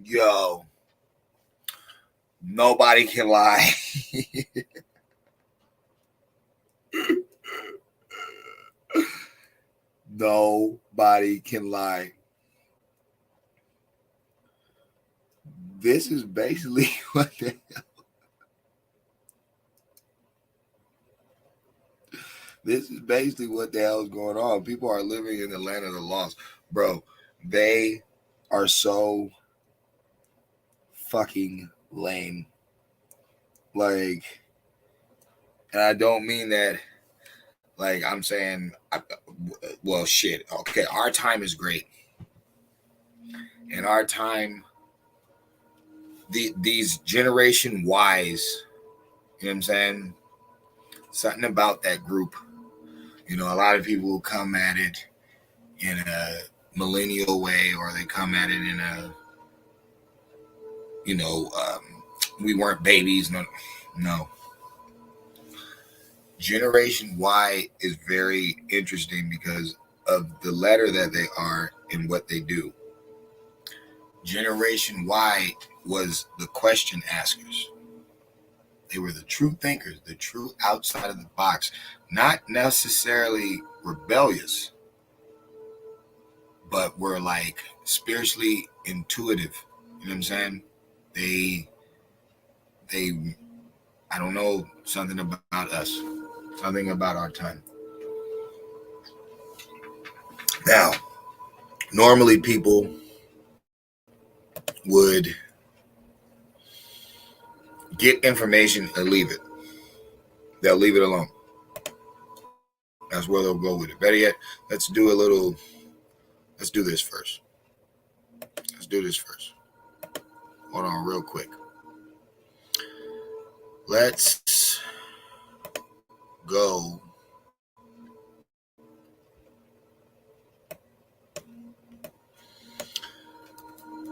Yo, nobody can lie. Nobody can lie. This is basically what the hell. This is basically what the hell is going on. People are living in the land of the lost. Bro, they are so fucking lame. Like, and I don't mean that like I'm saying, well, shit. Okay, our time is great. In our time, these Generation Ys, you know what I'm saying? Something about that group. You know, a lot of people will come at it in a millennial way, or they come at it in a, we weren't babies. No. Generation Y is very interesting because of the letter that they are and what they do. Generation Y was the question askers. They were the true thinkers, the true outside of the box, not necessarily rebellious, but were like spiritually intuitive. You know what I'm saying? They I don't know, something about us, something about our time. Now, normally people would get information and leave it. They'll leave it alone. That's where they'll go with it. Better yet, let's do this first. Hold on real quick. Let's go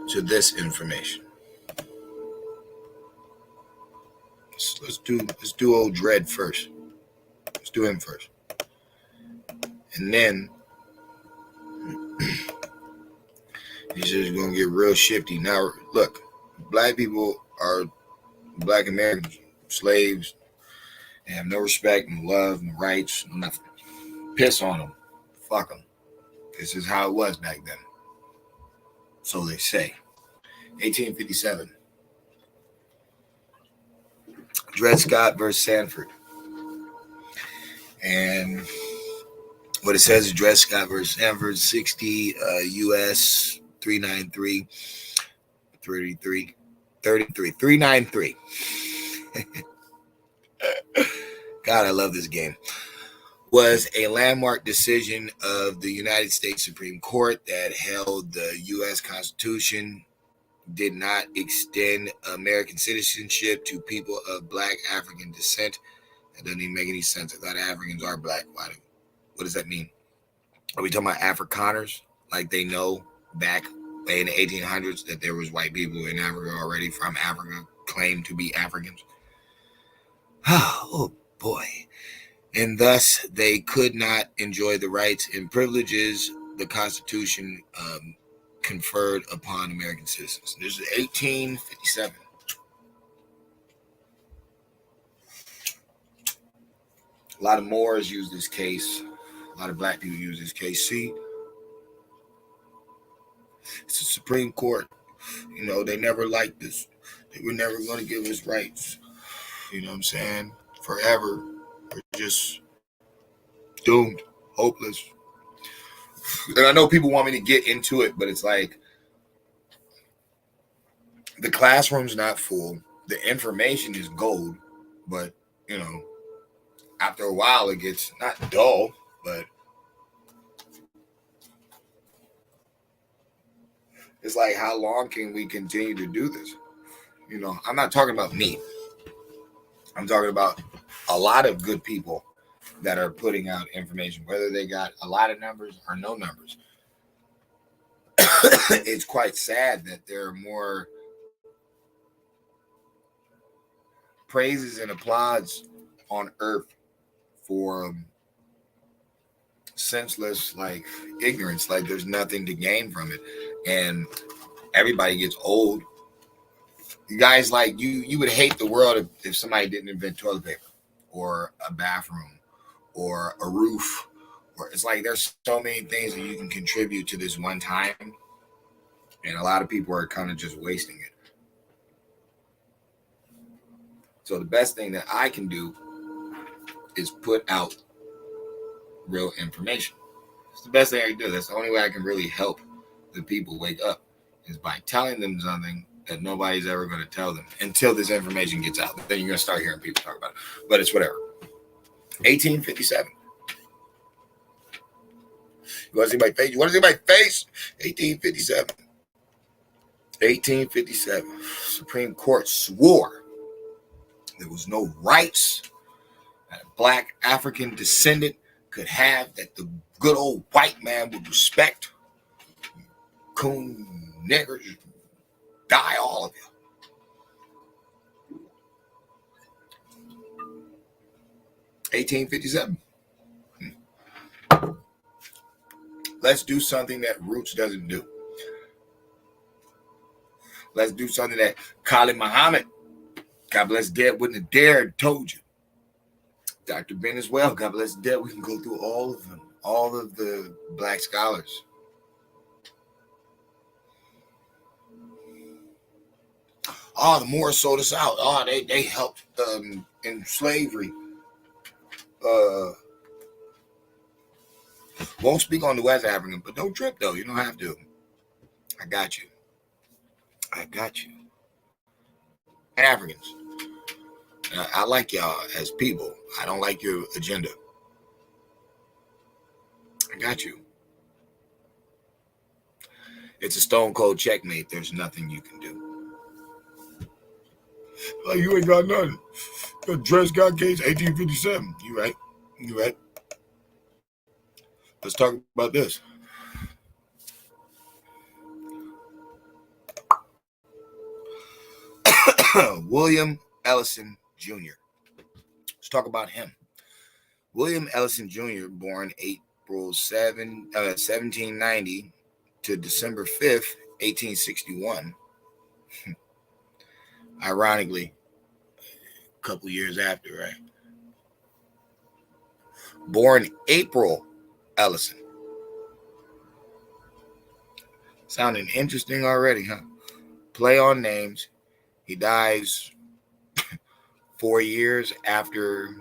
to this information. Let's do old Dread first. Let's do him first. And then he's just gonna get real shifty. Now look, black people are black Americans, slaves. They have no respect, no love, no rights, nothing. Piss on them. Fuck them. This is how it was back then. So they say. 1857. Dred Scott versus Sanford. And what it says is Dred Scott versus Sanford, 60 U.S. 393. 393. God, I love this game. Was a landmark decision of the United States Supreme Court that held the U.S. Constitution did not extend American citizenship to people of Black African descent. That doesn't even make any sense. I thought Africans are Black. What does that mean? Are we talking about Afrikaners? Like they know back in the 1800s that there was white people in Africa already from Africa claimed to be Africans? Oh boy. And thus they could not enjoy the rights and privileges the Constitution conferred upon American citizens. This is 1857. A lot of Moors use this case. A lot of black people use this case. See, it's the Supreme Court. You know, they never liked this. They were never going to give us rights. You know what I'm saying? Forever. We're just doomed, hopeless. And I know people want me to get into it, but it's like the classroom's not full. The information is gold, but you know, after a while it gets not dull, but it's like, how long can we continue to do this? You know, I'm not talking about me. I'm talking about a lot of good people that are putting out information, whether they got a lot of numbers or no numbers. It's quite sad that there are more praises and applauds on earth for senseless, like, ignorance. Like, there's nothing to gain from it, and everybody gets old. You guys, like, you would hate the world if somebody didn't invent toilet paper or a bathroom or a roof, or it's like there's so many things that you can contribute to this one time, and a lot of people are kind of just wasting it. So the best thing that I can do is put out real information. It's the best thing I can do. That's the only way I can really help the people wake up, is by telling them something that nobody's ever going to tell them until this information gets out. Then you're going to start hearing people talk about it. But it's whatever. 1857. You want to see my face? You want to see my face? 1857. 1857. Supreme Court swore there was no rights that a black African descendant could have that the good old white man would respect. Coon niggers, die all of you. 1857. Let's do something that Roots doesn't do. Let's do something that Khalid Muhammad, God bless dead, wouldn't have dared told you. Dr. Ben as well, God bless dead. We can go through all of them, all of the black scholars. Oh, the Moors sold us out. Oh, they helped in slavery. Won't speak on the West African, but don't trip though. You don't have to. I got you. I got you. Africans. I like y'all as people. I don't like your agenda. I got you. It's a stone cold checkmate. There's nothing you can do. Like, you ain't got nothing. The Dred Scott case, 1857. You right. You right. Let's talk about this. William Ellison Jr. Let's talk about him. William Ellison Jr., born April 1790 to December 5th, 1861. Ironically, a couple years after, right? Born April Ellison. Sounding interesting already, huh? Play on names. He dies 4 years after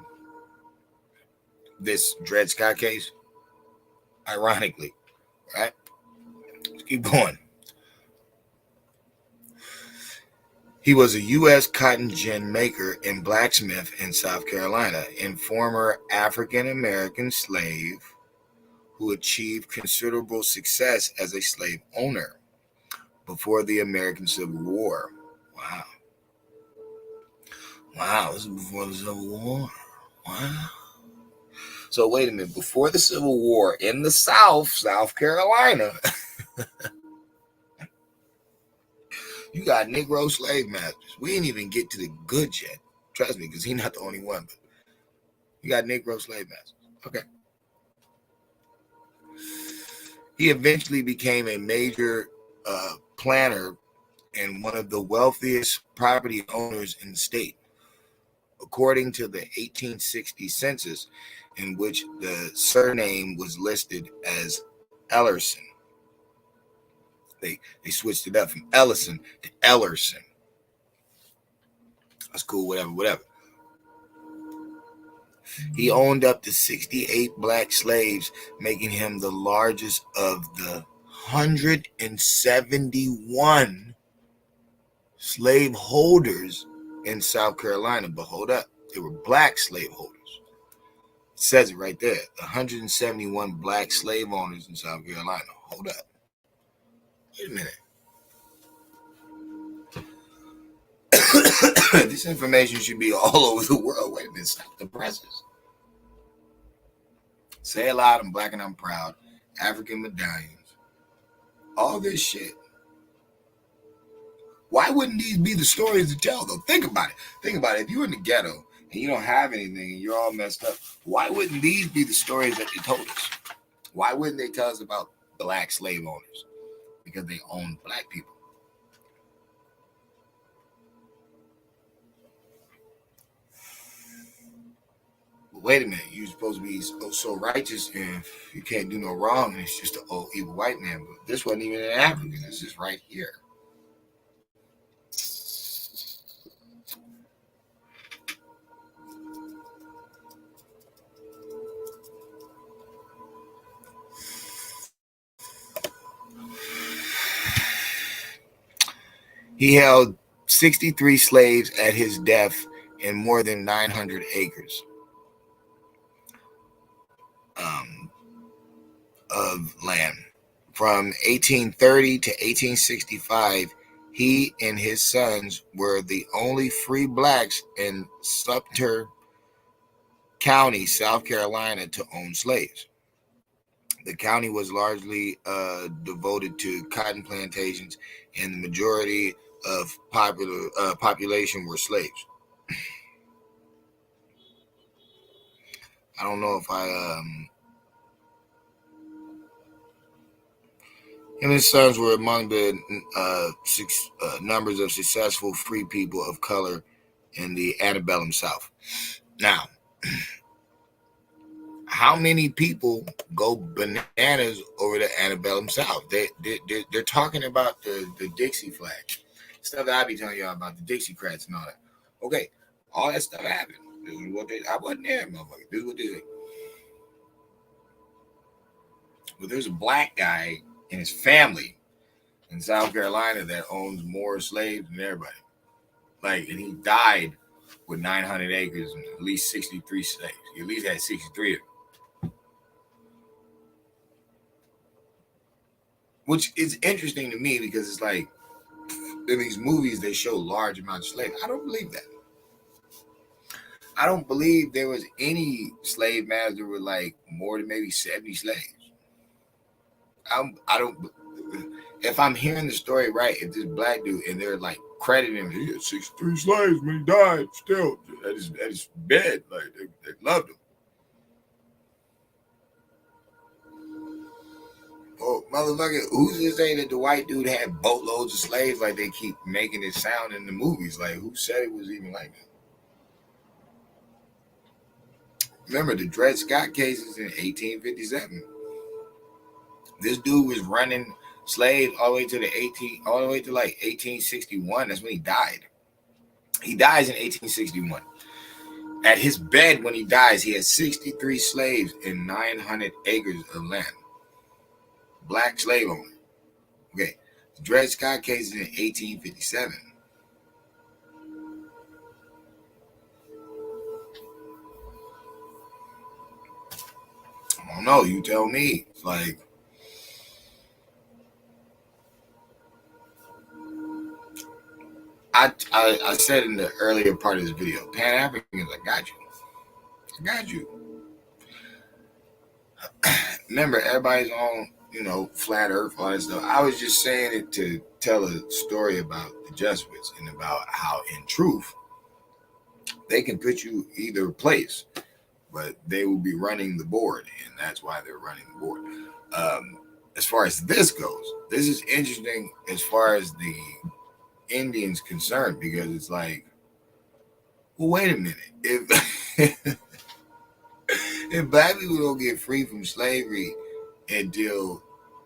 this Dred Scott case. Ironically, right? Let's keep going. He was a U.S. cotton gin maker and blacksmith in South Carolina, and former African-American slave who achieved considerable success as a slave owner before the American Civil War. Wow. Wow, this is before the Civil War. Wow. So wait a minute, before the Civil War in the South, South Carolina, you got Negro slave masters. We didn't even get to the good yet. Trust me, because he's not the only one. But you got Negro slave masters. Okay. He eventually became a major planter and one of the wealthiest property owners in the state. According to the 1860 census, in which the surname was listed as Ellerson. They switched it up from Ellison to Ellerson. That's cool, whatever. He owned up to 68 black slaves, making him the largest of the 171 slave holders in South Carolina. But hold up, they were black slave holders. It says it right there, 171 black slave owners in South Carolina. Hold up. Wait a minute. This information should be all over the world. Wait a minute, stop the presses. Say it loud, I'm black and I'm proud. African medallions. All this shit. Why wouldn't these be the stories to tell, though? Think about it. Think about it. If you're in the ghetto and you don't have anything and you're all messed up, why wouldn't these be the stories that they told us? Why wouldn't they tell us about black slave owners? Because they owned black people. But wait a minute, you're supposed to be so righteous and you can't do no wrong, and it's just an old evil white man. But this wasn't even an African. This is right here. He held 63 slaves at his death in more than 900 acres of land. From 1830 to 1865, he and his sons were the only free blacks in Sumter County, South Carolina, to own slaves. The county was largely devoted to cotton plantations, and the majority of population were slaves. I don't know if him and his sons were among the numbers of successful free people of color in the antebellum South. Now, how many people go bananas over the antebellum South? They're talking about the Dixie flag. Stuff that I be telling y'all about, the Dixiecrats and all that. Okay, all that stuff happened. This is what I wasn't there, motherfucker. This is what they say. But there's a black guy and his family in South Carolina that owns more slaves than everybody. And he died with 900 acres and at least 63 slaves. He at least had 63 of them. Which is interesting to me because it's like in these movies they show large amounts of slaves. I don't believe that. I don't believe there was any slave master with like more than maybe 70 slaves. I don't. If I'm hearing the story right, if this black dude and they're like crediting him, he had 63 slaves when he died. Still, at his bed, like they loved him. Oh, motherfucker, who's to say that the white dude had boatloads of slaves like they keep making it sound in the movies? Like, who said it was even like that? Remember the Dred Scott cases in 1857. This dude was running slaves all the way to like 1861. That's when he died. He dies in 1861. At his bed when he dies, he had 63 slaves and 900 acres of land. Black slave owner. Okay. The Dred Scott case is in 1857. I don't know. You tell me. It's like, I said in the earlier part of this video, Pan-Africans, I got you. Remember, everybody's on, flat earth, all that stuff. I was just saying it to tell a story about the Jesuits and about how, in truth, they can put you either place, but they will be running the board, and that's why they're running the board. As far as this goes, this is interesting as far as the Indians concerned, because it's like, well, wait a minute. If black people don't get free from slavery until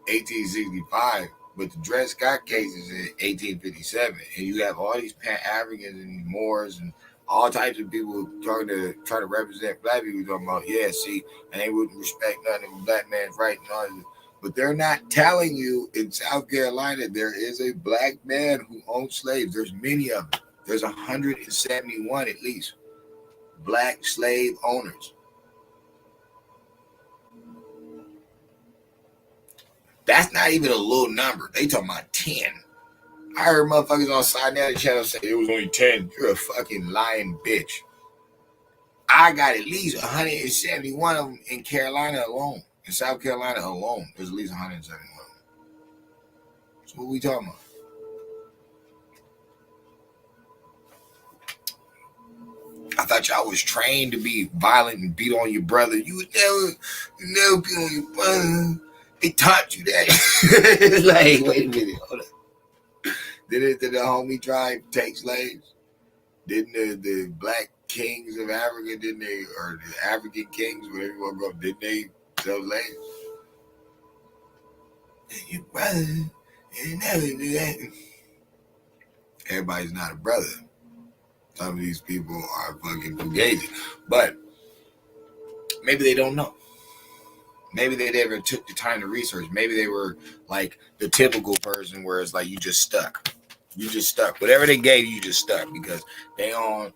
1865, but the Dred Scott case is in 1857, and you have all these Pan-Africans and Moors and all types of people trying to represent black people talking about, yeah, see, and they wouldn't respect nothing of black man's right and all this. But they're not telling you in South Carolina there is a black man who owns slaves. There's many of them. There's 171 at least black slave owners. That's not even a little number. They talking about 10. I heard motherfuckers on Side Now channel say it was only 10. You're a fucking lying bitch. I got at least 171 of them in Carolina alone. In South Carolina alone, there's at least 171 of them. So what we talking about? I thought y'all was trained to be violent and beat on your brother. You would never beat on your brother. They taught you that. Like, wait a minute, hold up. Did the homie tribe take slaves? Didn't the black kings of Africa, didn't they, or the African kings, whatever you want to go, didn't they sell slaves? And your brother, you never do that. Everybody's not a brother. Some of these people are fucking fugazi. But maybe they don't know. Maybe they never took the time to research. Maybe they were like the typical person where it's like you just stuck. You just stuck. Whatever they gave you, you just stuck because they on,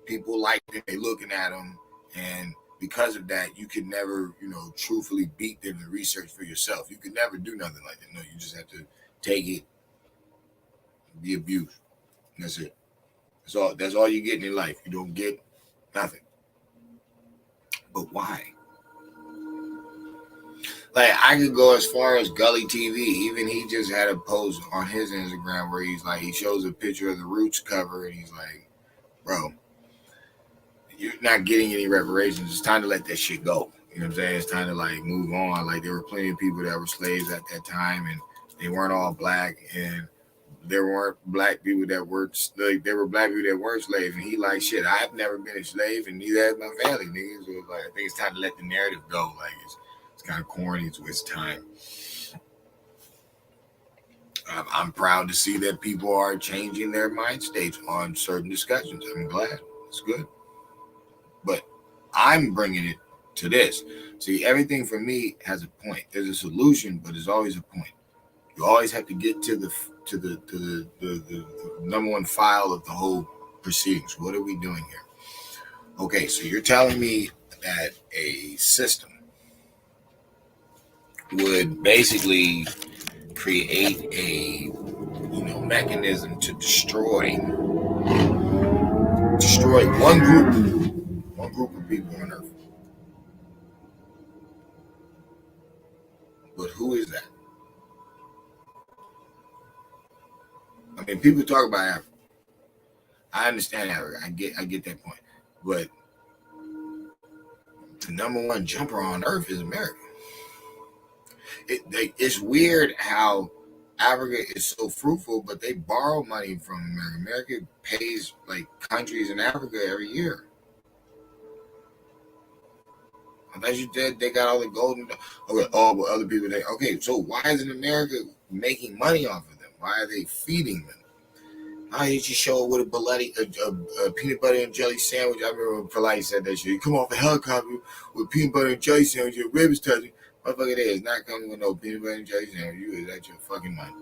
people like them, they looking at them. And because of that, you can never, truthfully beat them to research for yourself. You can never do nothing like that. No, you just have to take it, be abused. That's it. That's all you get in life. You don't get nothing. But why? Like, I could go as far as Gully TV. Even he just had a post on his Instagram where he's like, he shows a picture of the Roots cover and he's like, bro, you're not getting any reparations. It's time to let that shit go. You know what I'm saying? It's time to like move on. Like, there were plenty of people that were slaves at that time and they weren't all black, and there weren't black people that were like, there were black people that weren't slaves. And he like, shit, I've never been a slave and neither has my family, niggas. So like, I think it's time to let the narrative go. Like, it's kind of corny to its time. I'm proud to see that people are changing their mind states on certain discussions. I'm glad. It's good. But I'm bringing it to this. See, everything for me has a point. There's a solution, but there's always a point. You always have to get to the number one file of the whole proceedings. What are we doing here? Okay, so you're telling me that a system would basically create a mechanism to destroy one group of people on Earth. But who is that? I mean, people talk about Africa. I understand Africa. I get that point. But the number one jumper on Earth is America. It's weird how Africa is so fruitful, but they borrow money from America. America pays like countries in Africa every year. I thought you said they got all the gold. Okay, but other people think, okay, so why isn't America making money off of them? Why are they feeding them? Why did you show it with a peanut butter and jelly sandwich? I remember when Polite said that shit. You come off a helicopter with peanut butter and jelly sandwich, your ribs touching. Motherfucker, there is not coming with no peanut butter and jelly sandwich. You is at your fucking mind.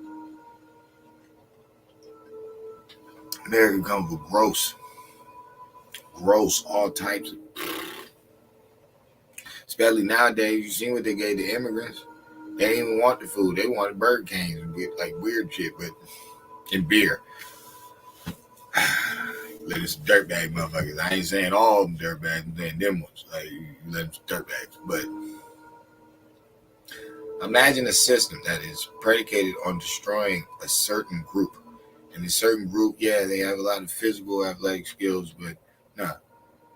America comes with gross, all types of. Especially nowadays, you seen what they gave the immigrants. They didn't even want the food. They wanted Burger Kings and like weird shit, and beer. Let us dirtbag motherfuckers. I ain't saying all of them dirtbags, I'm saying them ones. Like, you let them dirtbags. But imagine a system that is predicated on destroying a certain group. And a certain group, yeah, they have a lot of physical, athletic skills, but nah.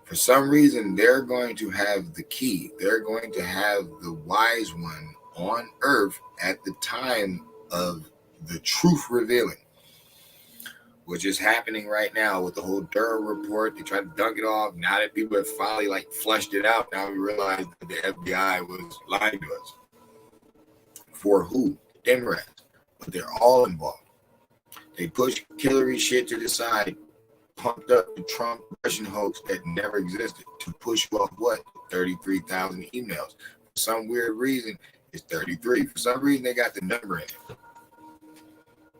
For some reason, they're going to have the key. They're going to have the wise one on Earth at the time of the truth revealing, which is happening right now with the whole Durham report. They tried to dunk it off. Now that people have finally flushed it out, now we realize that the FBI was lying to us. For who? Democrats. But they're all involved. They push Hillary shit to the side. pumped up the Trump Russian hoax that never existed to push you off what? 33,000 emails. For some weird reason, it's 33. For some reason, they got the number in it.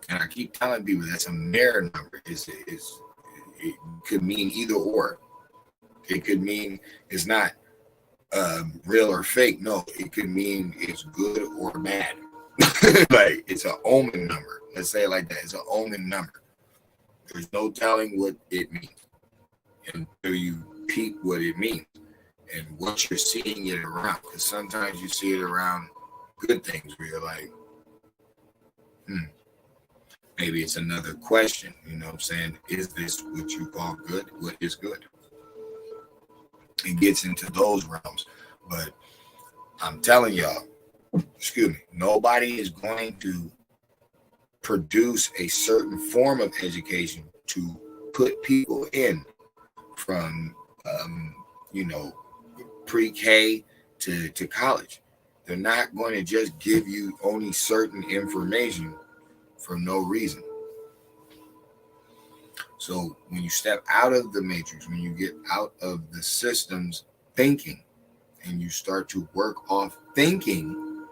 And I keep telling people that's a mirror number. It could mean either or. It could mean it's not real or fake. No, it could mean it's good or bad. Like, it's an omen number. Let's say it like that. It's an omen number. There's no telling what it means until you peep what it means and what you're seeing it around. Because sometimes you see it around good things where you're like, maybe it's another question. You know what I'm saying? Is this what you call good? What is good? It gets into those realms. But I'm telling y'all, nobody is going to produce a certain form of education to put people in from, pre-K to college. They're not going to just give you only certain information for no reason. So when you step out of the matrix, when you get out of the system's thinking and you start to work off thinking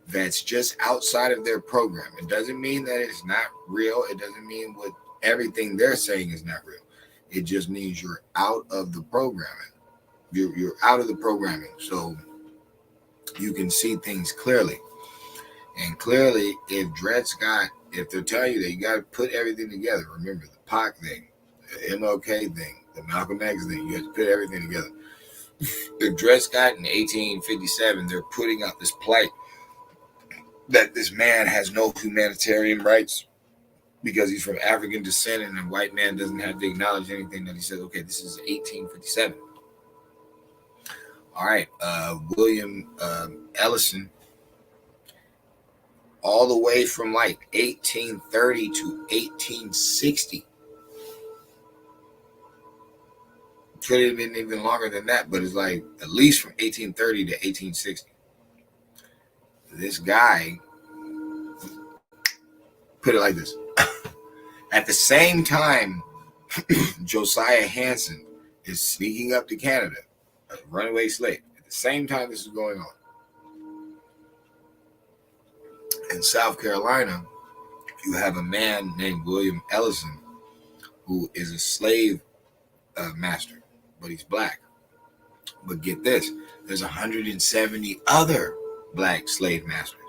that's just outside of their program, it doesn't mean that it's not real. It doesn't mean what everything they're saying is not real. It just means you're out of the programming. You're out of the programming. So you can see things clearly. And clearly, if they're telling you that you got to put everything together, remember the Pac thing, the MLK thing, the Malcolm X thing, you have to put everything together. If Dred Scott in 1857, they're putting out this plight that this man has no humanitarian rights because he's from African descent and the white man doesn't have to acknowledge anything, that he says, okay, this is 1857. All right, William Ellison, all the way from like 1830 to 1860. Could have been even longer than that, but it's like at least from 1830 to 1860. This guy put it like this. At the same time, Josiah Hanson is sneaking up to Canada, a runaway slave. At the same time this is going on. In South Carolina, you have a man named William Ellison who is a slave master, but he's black. But get this, there's 170 other black slave masters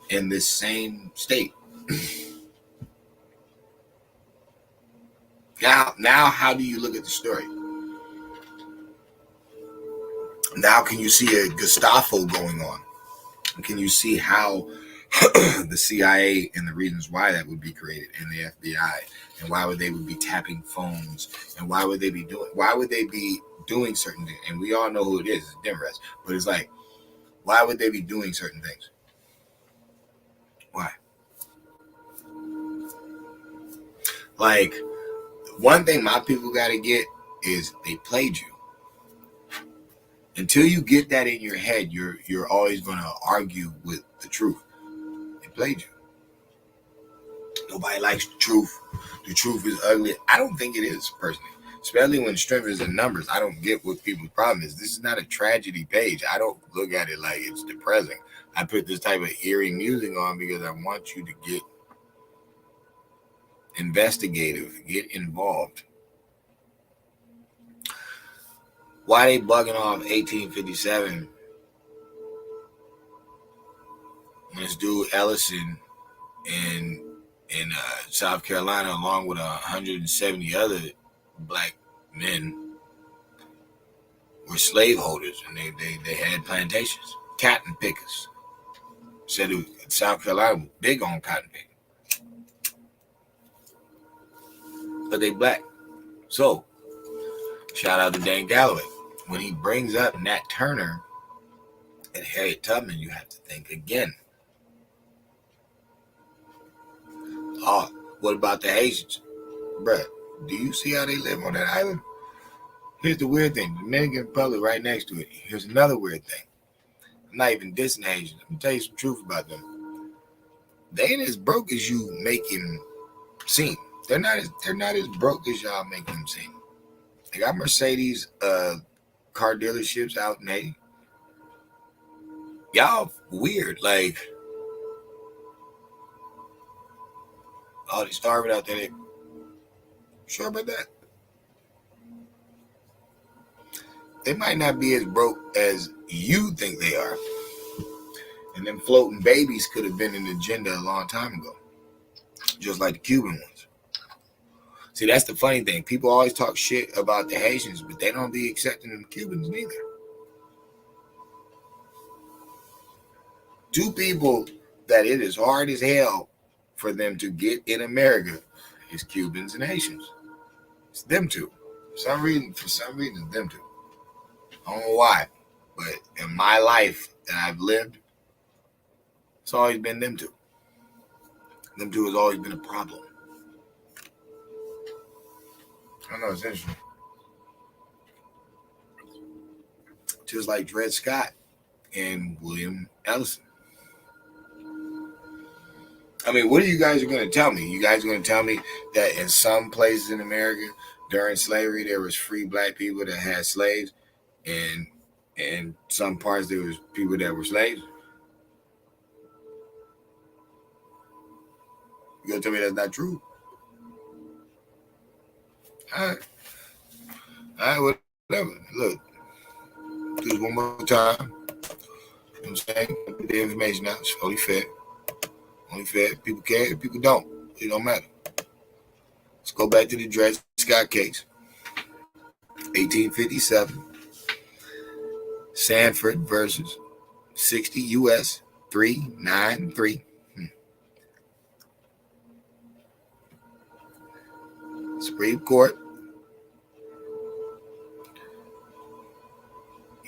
in this same state. Now, how do you look at the story? Now, can you see a Gestapo going on? Can you see how the CIA and the reasons why that would be created, and the FBI, and why would they be tapping phones, and why would they be doing certain things? And we all know who it is, it's Democrats. But it's like, why would they be doing certain things? Why? Like, one thing my people got to get is they played you. Until you get that in your head, you're always going to argue with the truth. They played you. Nobody likes the truth. The truth is ugly. I don't think it is, personally. Especially when strength is in numbers. I don't get what people's problem is. This is not a tragedy page. I don't look at it like it's depressing. I put this type of eerie music on because I want you to get investigative, get involved. Why they bugging off 1857? This dude Ellison in South Carolina, along with 170 other black men, were slaveholders, and they had plantations, cotton pickers. Said South Carolina was big on cotton picking, but they black. So shout out to Dan Galloway. When he brings up Nat Turner and Harriet Tubman, you have to think again. Oh, what about the Haitians? Bruh, do you see how they live on that island? Here's the weird thing. The Dominican Republic right next to it. Here's another weird thing. I'm not even dissing Haitians. Let me tell you some truth about them. They ain't as broke as you make them seem. They're not as broke as y'all make them seem. They got Mercedes car dealerships out in Haiti. Y'all weird. Like, oh, they starving out there. Sure about that? They might not be as broke as you think they are. And them floating babies could have been an agenda a long time ago, just like the Cuban ones. See, that's the funny thing. People always talk shit about the Haitians, but they don't be accepting them Cubans neither. Two people that it is hard as hell for them to get in America is Cubans and Haitians. It's them two. For some reason, it's them two. I don't know why, but in my life that I've lived, it's always been them two. Them two has always been a problem. I know, it's interesting. Just like Dred Scott and William Ellison. I mean, what are you guys going to tell me? You guys are going to tell me that in some places in America during slavery there was free black people that had slaves, and in some parts there was people that were slaves? You going to tell me that's not true? All right, whatever. Look, do this one more time. You know what I'm saying? Put the information out. It's only fair. Only fair. People care, people don't. It don't matter. Let's go back to the Dred Scott case. 1857. Sanford versus 60 U.S. 393. Supreme Court.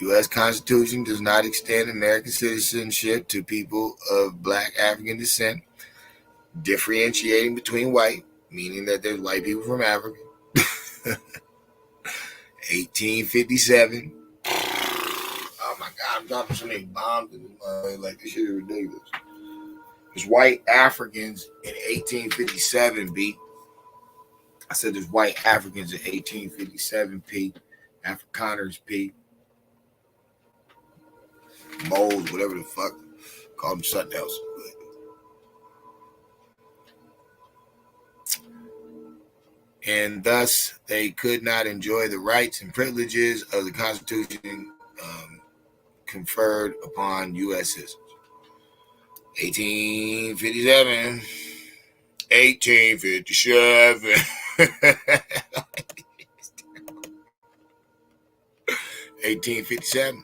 U.S. Constitution does not extend American citizenship to people of black African descent, differentiating between white, meaning that there's white people from Africa. 1857. Oh my God, I'm dropping so many bombs in this like this shit is ridiculous. There's white Africans in 1857, B. I said there's white Africans in 1857, P. Afrikaners, P. Moles, whatever the fuck. Call them something else. And thus they could not enjoy the rights and privileges of the Constitution conferred upon U.S. citizens. 1857. 1857. 1857.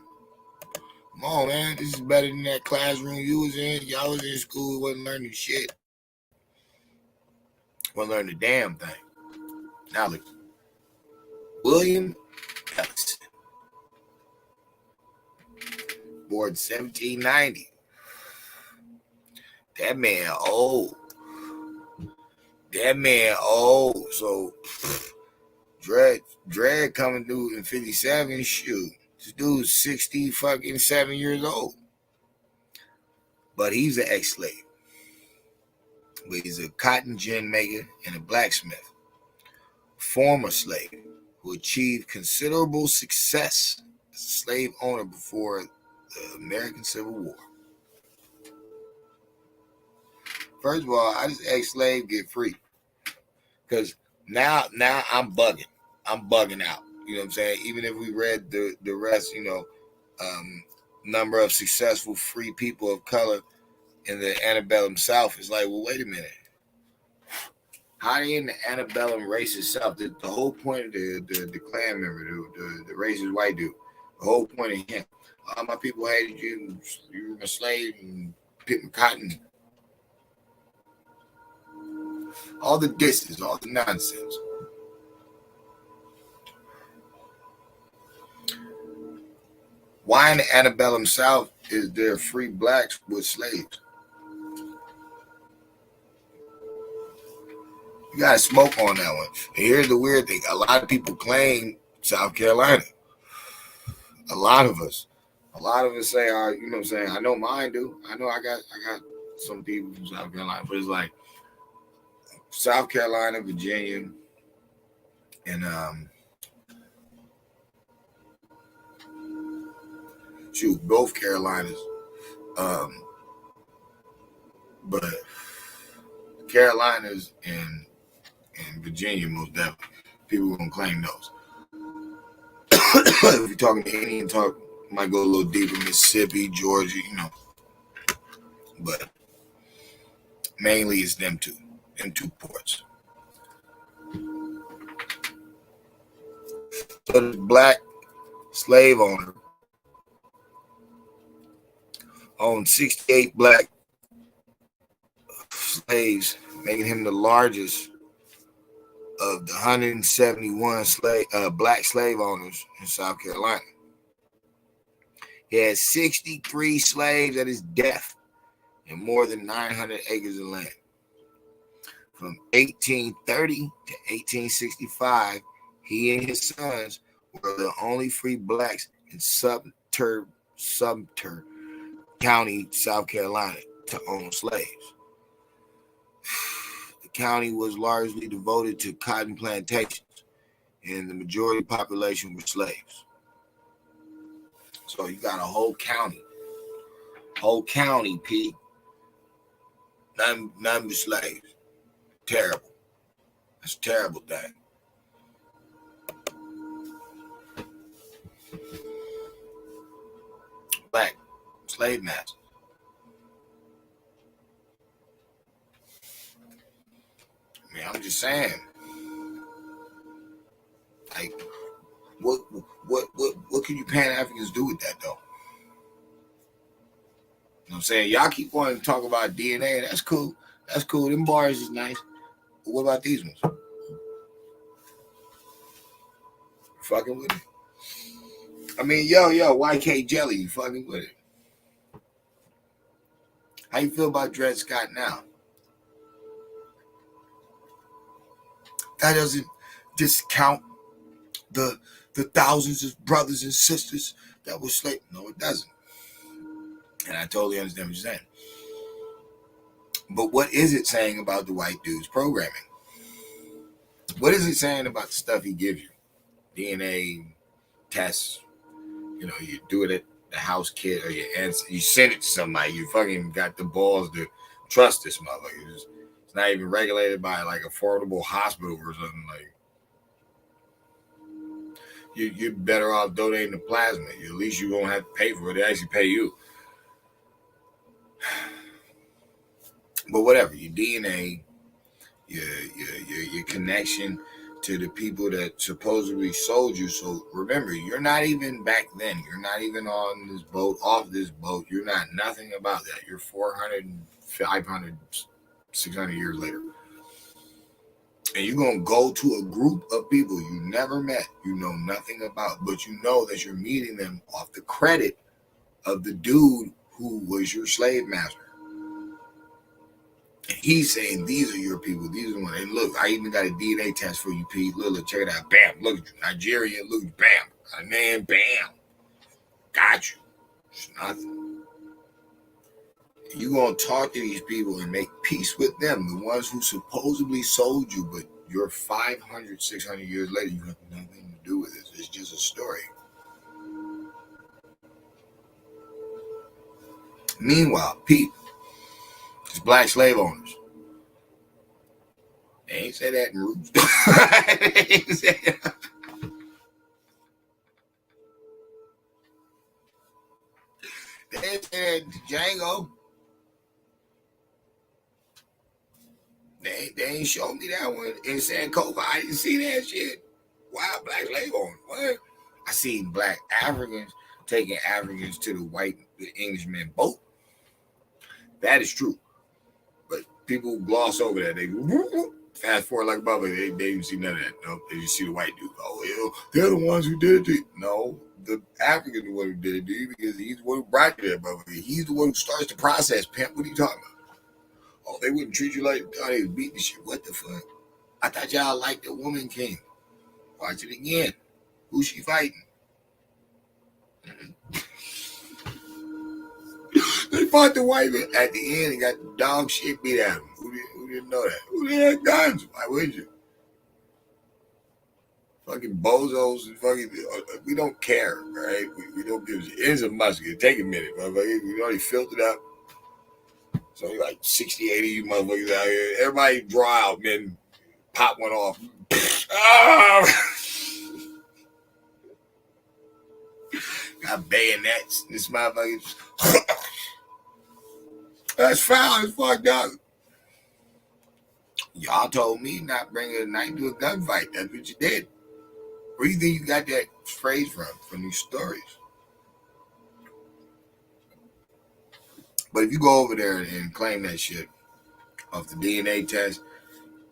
Come on, man. This is better than that classroom you was in. Y'all was in school, wasn't learning shit. Wasn't learning a damn thing. Now look. William Ellison. Born 1790. That man old. So Dred coming through in 57. Shoot. This dude's 60 fucking 7 years old. But he's an ex-slave. But he's a cotton gin maker and a blacksmith. Former slave who achieved considerable success as a slave owner before the American Civil War. First of all, I just ex-slave get free. Because now I'm bugging. I'm bugging out. You know what I'm saying? Even if we read the rest, number of successful free people of color in the antebellum South, is like, well, wait a minute. How in the antebellum racist South, the whole point of the Klan member, the racist white dude, the whole point of him, all my people hated you, you were a slave and picking cotton. All the disses, all the nonsense. Why in the antebellum South is there free blacks with slaves? You gotta smoke on that one. And here's the weird thing. A lot of people claim South Carolina. A lot of us say, you know what I'm saying? I know mine do. I know I got some people from South Carolina, but it's like South Carolina, Virginia, and both Carolinas. But Carolinas and Virginia, most definitely, people gonna claim those. If you're talking to Indian talk, might go a little deeper. Mississippi, Georgia, but mainly it's them two ports. So this black slave owner owned 68 black slaves, making him the largest of the 171 black slave owners in South Carolina. He had 63 slaves at his death and more than 900 acres of land. From 1830 to 1865, he and his sons were the only free blacks in Sumter County, South Carolina, to own slaves. The county was largely devoted to cotton plantations, and the majority of the population were slaves. So you got a whole county, Pete, none but slaves. Terrible. That's a terrible thing. Black slave masters. I mean, I'm just saying. Like, what can you Pan-Africans do with that, though? You know what I'm saying? Y'all keep wanting to talk about DNA, and that's cool. That's cool. Them bars is nice. But what about these ones? Fucking with it? I mean, yo, YK Jelly, you fucking with it? How you feel about Dred Scott now? That doesn't discount the thousands of brothers and sisters that were slaves. No, it doesn't. And I totally understand what you're saying. But what is it saying about the white dude's programming? What is it saying about the stuff he gives you? DNA tests. You do it at the house kid or your answer. You send it to somebody. You fucking got the balls to trust this motherfucker. It's not even regulated by like affordable hospital or something like. You're better off donating the plasma. At least you won't have to pay for it. They actually pay you. But whatever, your DNA, your connection to the people that supposedly sold you. So remember, you're not even back then. You're not even on this boat, off this boat. You're not nothing about that. You're 400, 500, 600 years later. And you're going to go to a group of people you never met, you know nothing about, but you know that you're meeting them off the credit of the dude who was your slave master. And he's saying, these are your people. These are the ones. And look, I even got a DNA test for you, Pete. Look, check it out. Bam. Look at you. Nigeria. Look, bam. A man, bam. Got you. It's nothing. You're going to talk to these people and make peace with them, the ones who supposedly sold you, but you're 500, 600 years later, you have nothing to do with it. It's just a story. Meanwhile, Pete, it's black slave owners. They ain't say that in Roots. They ain't say that. They ain't say that in Django. They ain't showed me that one in Sankofa. I didn't see that shit. Wild black slave owners. What? I seen black Africans taking Africans to the Englishman boat. That is true. But people gloss over that. They fast forward like Bubba. They didn't see none of that. No, they just see the white dude. Oh, they're the ones who did it to you. No, the African the one who did it to you because he's the one who brought you there, Bubba. He's the one who starts the process, pimp. What are you talking about? Oh, they wouldn't treat you like they was beating the shit. What the fuck? I thought y'all liked the woman king. Watch it again. Who's she fighting? They fought the white man at the end and got the dog shit beat out of him. Who Who didn't know that? Who had guns? Why would you? Fucking bozos and fucking, we don't care, right? We don't give a shit. It is a musket. Take a minute, motherfucker. We already filled it up. So you're like 60, 80 you motherfuckers out here. Everybody draw out, man. Pop one off. Got bayonets. This motherfucker. That's foul. It's fucked up. Y'all told me not bringing a knife to a gunfight. That's what you did. Where do you think you got that phrase from these stories? But if you go over there and claim that shit off the DNA test,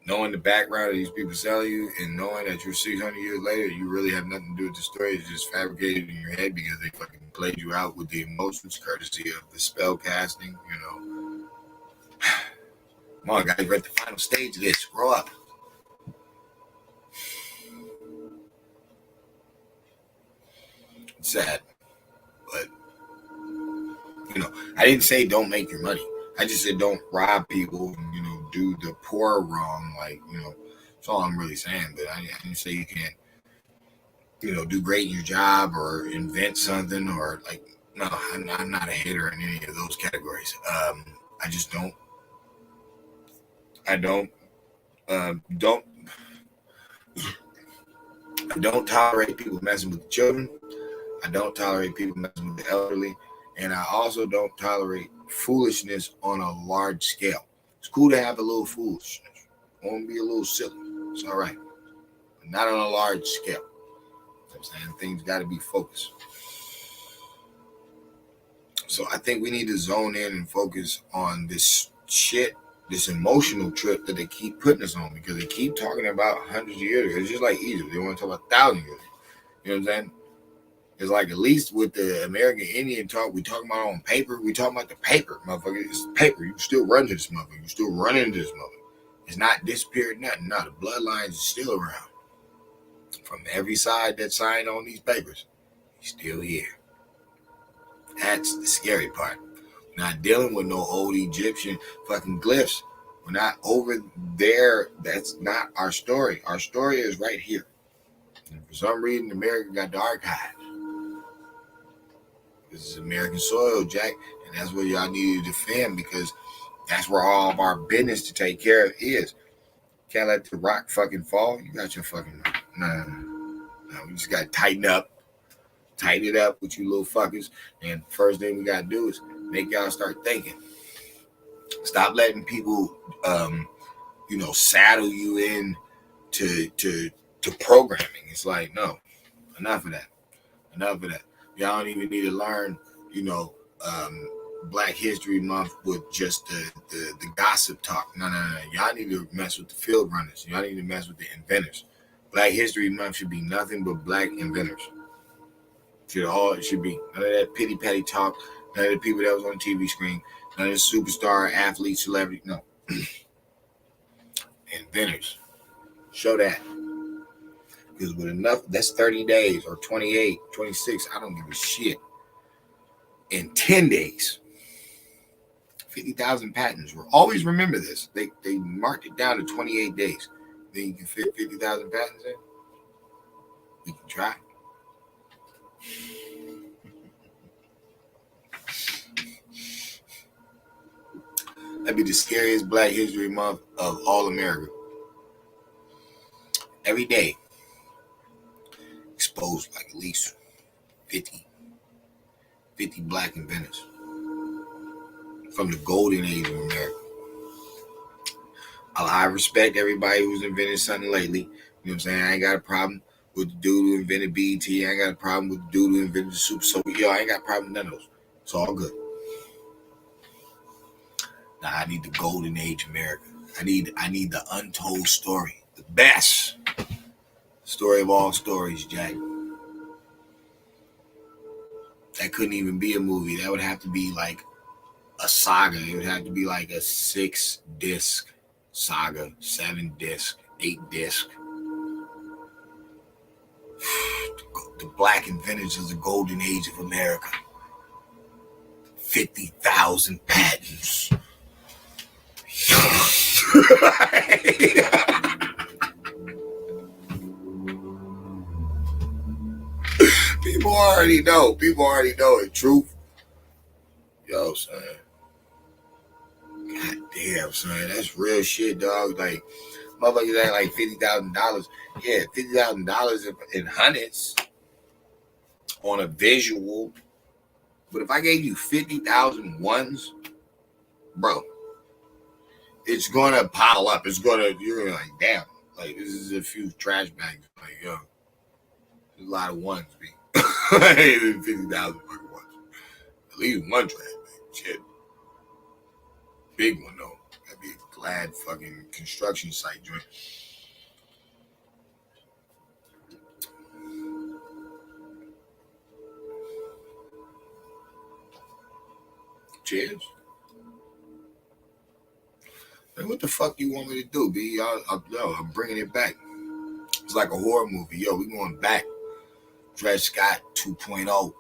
knowing the background of these people selling you, and knowing that you're 600 years later, you really have nothing to do with the story. It's just fabricated in your head because they fucking played you out with the emotions, courtesy of the spell casting, you know. Come on, guys, we're at the final stage of this. Grow up. It's sad. But, you know, I didn't say don't make your money. I just said don't rob people and, you know, do the poor wrong. Like, you know, that's all I'm really saying. But I didn't say you can't, you know, do great in your job or invent something or, like, no, I'm not a hater in any of those categories. I just don't. I don't tolerate people messing with the children. I don't tolerate people messing with the elderly. And I also don't tolerate foolishness on a large scale. It's cool to have a little foolishness. I want to be a little silly. It's all right. But not on a large scale. You know what I'm saying? Things got to be focused. So I think we need to zone in and focus on this shit, this emotional trip that they keep putting us on, because they keep talking about hundreds of years ago. It's just like Egypt. They want to talk about 1,000 years ago. You know what I'm saying? It's like, at least with the American Indian talk, we talking about on paper. We talking about the paper, motherfucker. It's paper. You can still run to this motherfucker. You still run into this motherfucker. It's not disappeared, nothing. No, the bloodlines is still around. From every side that signed on these papers, he's still here. That's the scary part. We're not dealing with no old Egyptian fucking glyphs. We're not over there. That's not our story. Our story is right here. And for some reason, America got the archives. This is American soil, Jack, and that's what y'all need to defend, because that's where all of our business to take care of is. Can't let the rock fucking fall. You got your fucking no. We just got to tighten up. Tighten it up with you little fuckers. And first thing we got to do is make y'all start thinking. Stop letting people, you know, saddle you in to programming. It's like, no, enough of that. Enough of that. Y'all don't even need to learn, you know, Black History Month with just the gossip talk. No. Y'all need to mess with the field runners. Y'all need to mess with the inventors. Black History Month should be nothing but Black inventors. It should be none of that pity patty talk. None of the people that was on the TV screen. None of the superstar, athlete, celebrity. No. Inventors. Show that. Because with enough, that's 30 days or 28, 26. I don't give a shit. In 10 days, 50,000 patents. Always remember this. They marked it down to 28 days. Then you can fit 50,000 patents in. We can try. That'd be the scariest Black History Month of all America. Every day, exposed like at least 50 Black inventors from the golden age of America. I respect everybody who's invented something lately. You know what I'm saying? I ain't got a problem with the dude who invented BET. I ain't got a problem with the dude who invented the Super Soaker. Yo, I ain't got a problem with none of those. It's all good. Now I need the golden age America. I need the untold story. The best story of all stories, Jack. That couldn't even be a movie. That would have to be like a saga. It would have to be like a 6-disc saga, 7-disc, 8-disc. The Black inventors of the golden age of America. 50,000 patents. People already know. People already know it. Truth. Yo, son. God damn, son. That's real shit, dog. Like, motherfuckers act like $50,000. Yeah, $50,000 in hundreds on a visual. But if I gave you 50,000 ones, bro, it's gonna pile up. You're like, damn, like this is a few trash bags. Like, yo, there's a lot of ones, B. 50,000 fucking ones. At least one trash bag. Shit. Big one, though. That'd be a glad fucking construction site joint. Cheers. Like, what the fuck you want me to do, B? I'm bringing it back. It's like a horror movie. Yo, we going back. Dred Scott 2.0.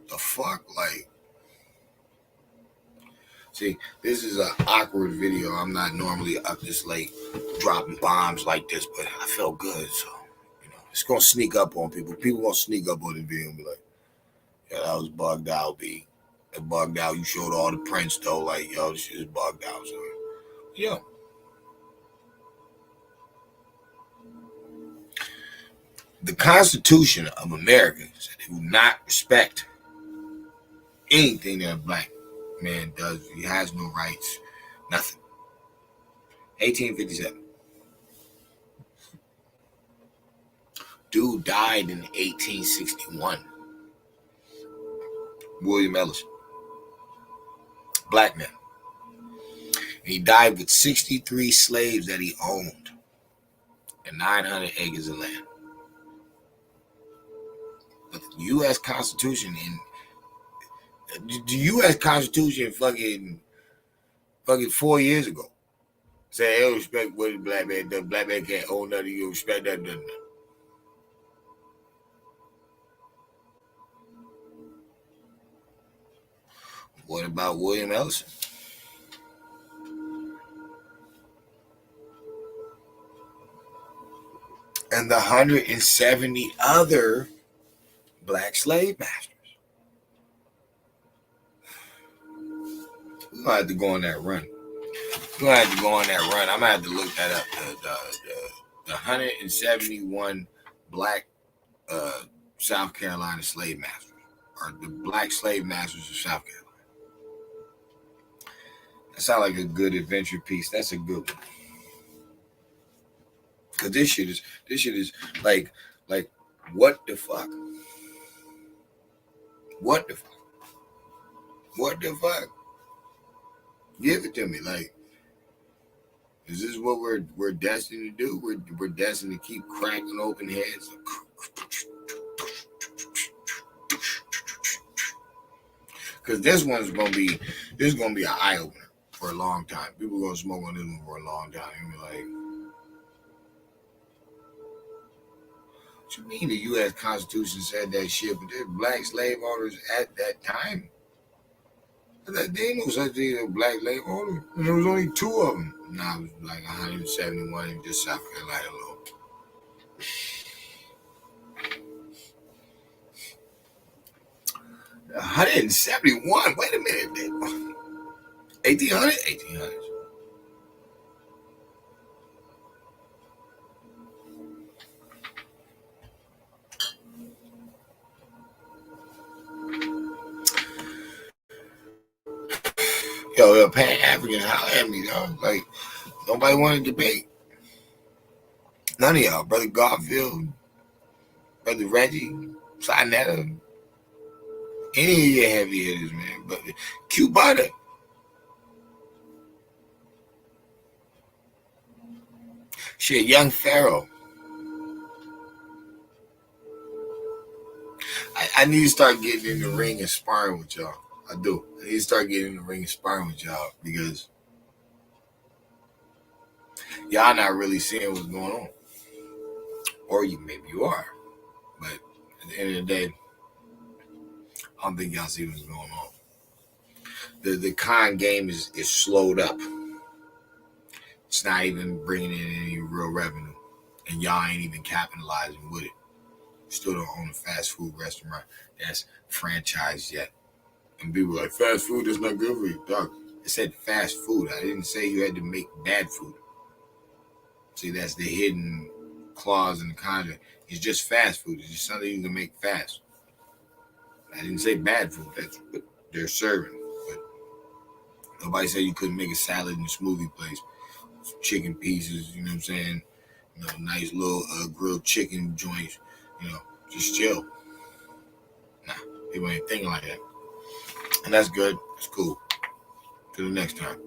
The fuck? Like, see, this is an awkward video. I'm not normally up this late dropping bombs like this, but I felt good. So, it's going to sneak up on people. People going to sneak up on the video and be like, yeah, that was bugged out, B. That bugged out. You showed all the prints, though. Like, yo, this shit is bugged out. So, yo. The Constitution of America said they will not respect anything that a black man does. He has no rights. Nothing. 1857. Dude died in 1861. William Ellison. Black man. He died with 63 slaves that he owned and 900 acres of land. But the U.S. Constitution fucking 4 years ago said they don't respect what the black man does. Black man can't own nothing. You respect that, doesn't it? What about William Ellison? And the 170 other black slave masters? We're gonna have to go on that run. I'm gonna have to look that up. The 171 black South Carolina slave masters, or the black slave masters of South Carolina. That sounds like a good adventure piece. That's a good one. Cause this shit is like what the fuck? What the fuck? What the fuck? Give it to me. Like, is this what we're destined to do? We're destined to keep cracking open heads. Because this one's gonna be an eye opener for a long time. People are gonna smoke on this one for a long time. And be like, what you mean the U.S. Constitution said that shit? But there's black slave owners at that time. There ain't no such thing as a black slave owner. And there was only 2 of them. Now it was like 171 in just South Carolina alone. 171. Wait a minute. 1800? 1800s. Yo, Pan-African, holler at me, dog. Like, nobody wanted to debate. None of y'all. Brother Garfield, Brother Reggie, Sinetta, any of your heavy hitters, man. But Q Butter. Shit, Young Pharaoh. I need to start getting in the ring and sparring with y'all. I do. I need to start getting in the ring and sparring with y'all because y'all not really seeing what's going on. Or maybe you are. But at the end of the day, I don't think y'all see what's going on. The con game is slowed up. It's not even bringing in any real revenue, and y'all ain't even capitalizing with it. Still don't own a fast food restaurant that's franchised yet. And people are like, fast food is not good for you, dog. I said fast food. I didn't say you had to make bad food. See, that's the hidden clause in the contract. It's just fast food. It's just something you can make fast. I didn't say bad food. That's what they're serving. But nobody said you couldn't make a salad in a smoothie place. Chicken pieces, you know what I'm saying? You know, nice little grilled chicken joints. You know, just chill. Nah, people ain't thinking like that. And that's good. It's cool. Till the next time.